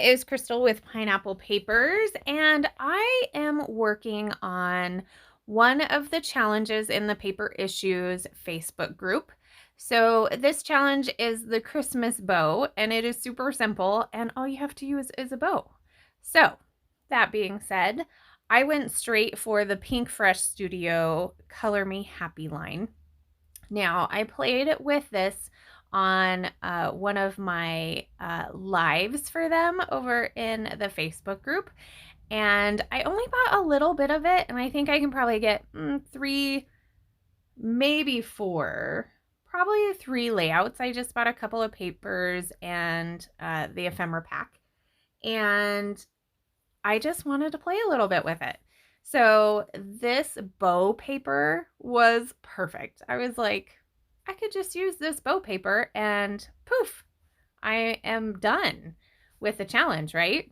is Crystal with Pineapple Papers, and I am working on one of the challenges in the Paper Issues Facebook group. So this challenge is the Christmas bow, and it is super simple, and all you have to use is a bow. So that being said, I went straight for the Pink Fresh Studio Color Me Happy line. Now, I played with this on one of my lives for them over in the Facebook group, and I only bought a little bit of it, and I think I can probably get 3, maybe 4, probably 3 layouts. I just bought a couple of papers and the ephemera pack, and I just wanted to play a little bit with it. So this bow paper was perfect. I was like, I could just use this bow paper and poof, I am done with the challenge, right?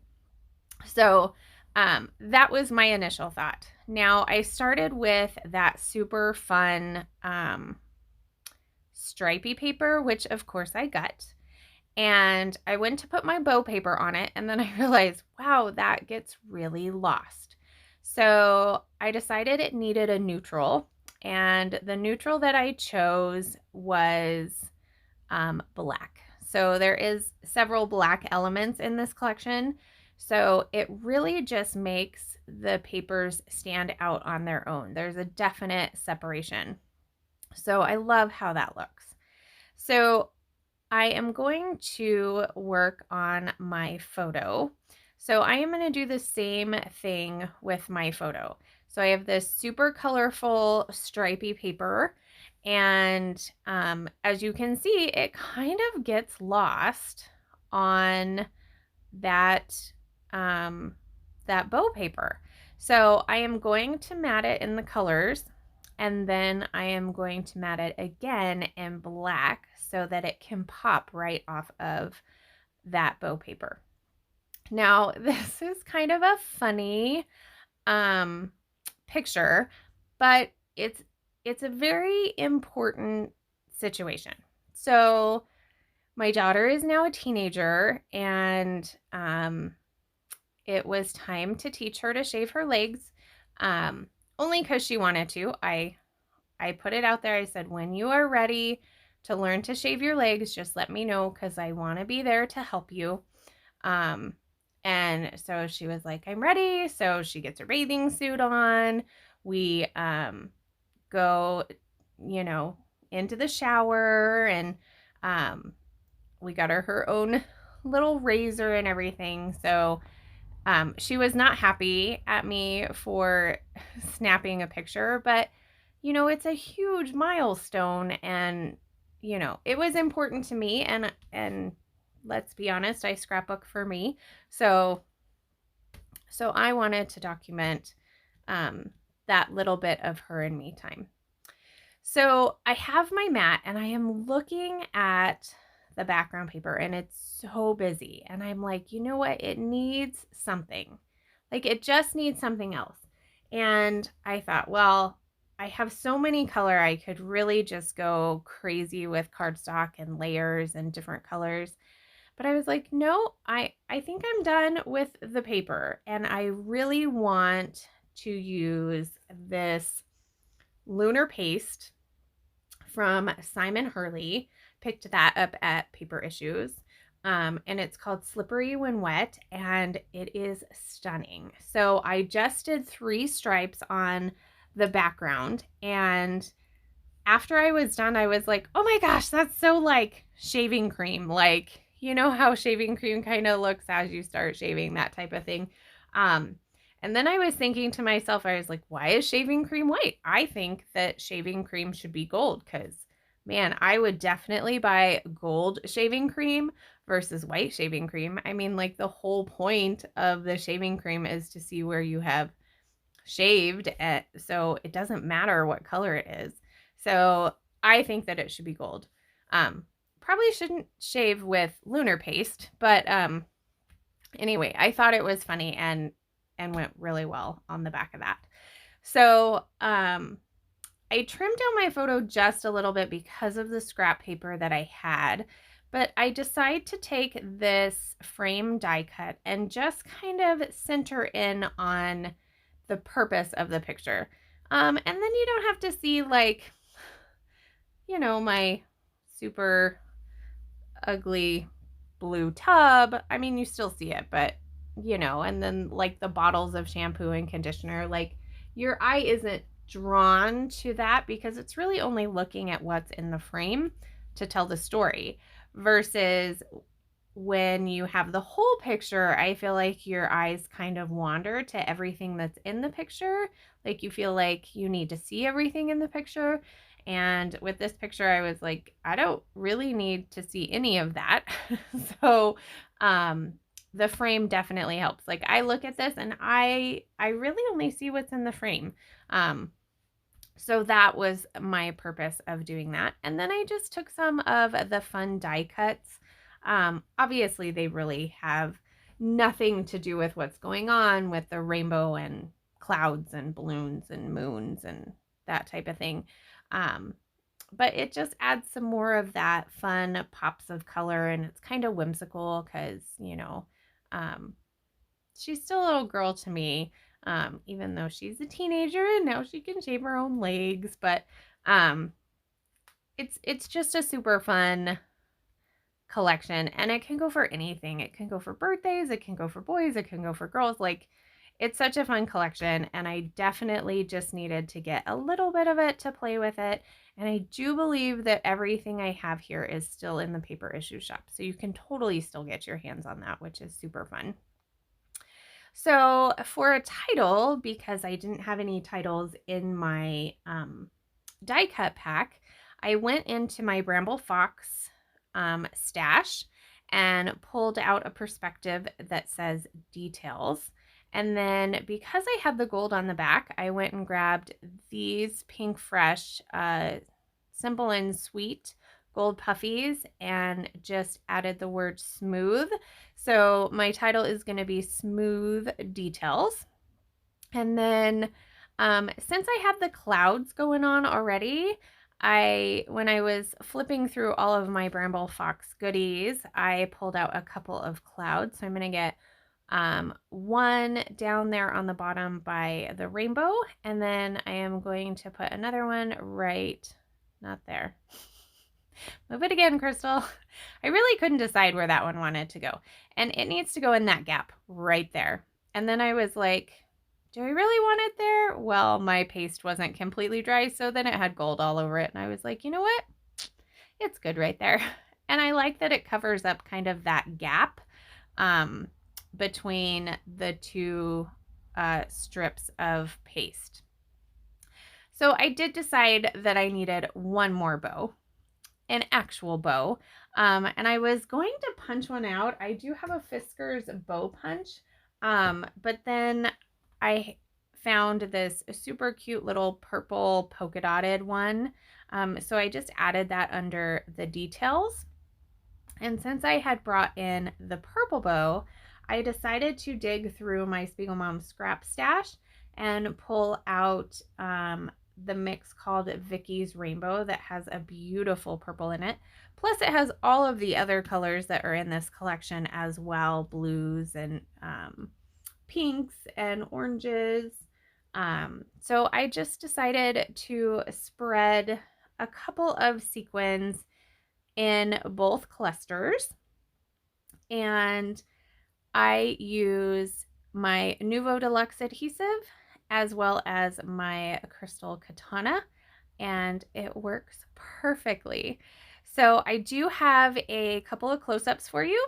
So that was my initial thought. Now I started with that super fun stripy paper, which of course I got. And I went to put my bow paper on it, and then I realized, wow, that gets really lost. So I decided it needed a neutral, and the neutral that I chose was black. So there is several black elements in this collection, so it really just makes the papers stand out on their own. There's a definite separation. So I love how that looks. So I am going to work on my photo. So I am going to do the same thing with my photo. So I have this super colorful stripy paper, and as you can see, it kind of gets lost on that that bow paper. So I am going to mat it in the colors, and then I am going to mat it again in black so that it can pop right off of that bow paper. Now, this is kind of a funny picture, but it's a very important situation. So my daughter is now a teenager, and it was time to teach her to shave her legs, only because she wanted to. I put it out there. I said, when you are ready to learn to shave your legs, just let me know, because I want to be there to help you. And so she was like, I'm ready. So she gets her bathing suit on. We go, into the shower, and we got her own little razor and everything. So she was not happy at me for snapping a picture, but it's a huge milestone, and it was important to me, and let's be honest, I scrapbook for me. So I wanted to document that little bit of her and me time. So I have my mat, and I am looking at the background paper, and it's so busy, and I'm like, you know what? It needs something. Like, it just needs something else. And I thought, well, I have so many color, I could really just go crazy with cardstock and layers and different colors. But I was like, no, I think I'm done with the paper, and I really want to use this lunar paste from Simon Hurley. Picked that up at Paper Issues. And it's called Slippery When Wet, and it is stunning. So I just did 3 stripes on the background, and after I was done, I was like, oh my gosh, that's so like shaving cream. Like, you know how shaving cream kind of looks as you start shaving, that type of thing. And then I was thinking to myself, I was like, why is shaving cream white? I think that shaving cream should be gold, because man, I would definitely buy gold shaving cream versus white shaving cream. I mean, like, the whole point of the shaving cream is to see where you have shaved, so it doesn't matter what color it is. So I think that it should be gold. Probably shouldn't shave with lunar paste, but anyway, I thought it was funny and went really well on the back of that. So I trimmed down my photo just a little bit because of the scrap paper that I had, But I decide to take this frame die cut and just kind of center in on the purpose of the picture. And then you don't have to see like, my super ugly blue tub. I mean, you still see it, but and then like the bottles of shampoo and conditioner, like your eye isn't drawn to that because it's really only looking at what's in the frame to tell the story versus when you have the whole picture, I feel like your eyes kind of wander to everything that's in the picture. Like you feel like you need to see everything in the picture. And with this picture, I was like, I don't really need to see any of that. So the frame definitely helps. Like I look at this and I really only see what's in the frame. So that was my purpose of doing that. And then I just took some of the fun die cuts. Obviously, they really have nothing to do with what's going on with the rainbow and clouds and balloons and moons and that type of thing. But it just adds some more of that fun pops of color, and it's kind of whimsical because, she's still a little girl to me, even though she's a teenager and now she can shape her own legs. But it's just a super fun collection, and it can go for anything. It can go for birthdays, it can go for boys, it can go for girls. Like it's such a fun collection, and I definitely just needed to get a little bit of it to play with it. And I do believe that everything I have here is still in the paper issue shop, so you can totally still get your hands on that, which is super fun. So for a title, because I didn't have any titles in my die cut pack, I went into my Bramble Fox stash and pulled out a perspective that says details. And then because I had the gold on the back, I went and grabbed these Pink Fresh Simple and Sweet gold puffies and just added the word smooth. So my title is going to be Smooth Details. And then since I had the clouds going on already, when I was flipping through all of my Bramble Fox goodies, I pulled out a couple of clouds. So I'm going to get one down there on the bottom by the rainbow, and then I am going to put another one not there. Move it again, Crystal. I really couldn't decide where that one wanted to go, and it needs to go in that gap right there. And then I was like, do I really want it there? Well, my paste wasn't completely dry, so then it had gold all over it, and I was like, you know what? It's good right there. And I like that it covers up kind of that gap between the two strips of paste. So I did decide that I needed one more bow, an actual bow. And I was going to punch one out. I do have a Fiskars bow punch, but then I found this super cute little purple polka dotted one. So I just added that under the details. And since I had brought in the purple bow, I decided to dig through my Spiegel Mom scrap stash and pull out the mix called Vicky's Rainbow that has a beautiful purple in it. Plus it has all of the other colors that are in this collection as well, blues and pinks and oranges. So I just decided to spread a couple of sequins in both clusters, and I use my Nuvo Deluxe adhesive as well as my Crystal Katana, and it works perfectly. So I do have a couple of close-ups for you.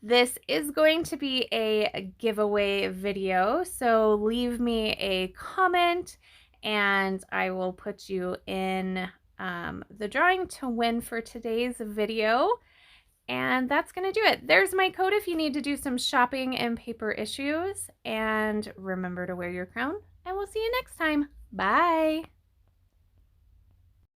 This is going to be a giveaway video, so leave me a comment and I will put you in the drawing to win for today's video. And that's going to do it. There's my code if you need to do some shopping and paper issues. And remember to wear your crown, and we'll see you next time. Bye.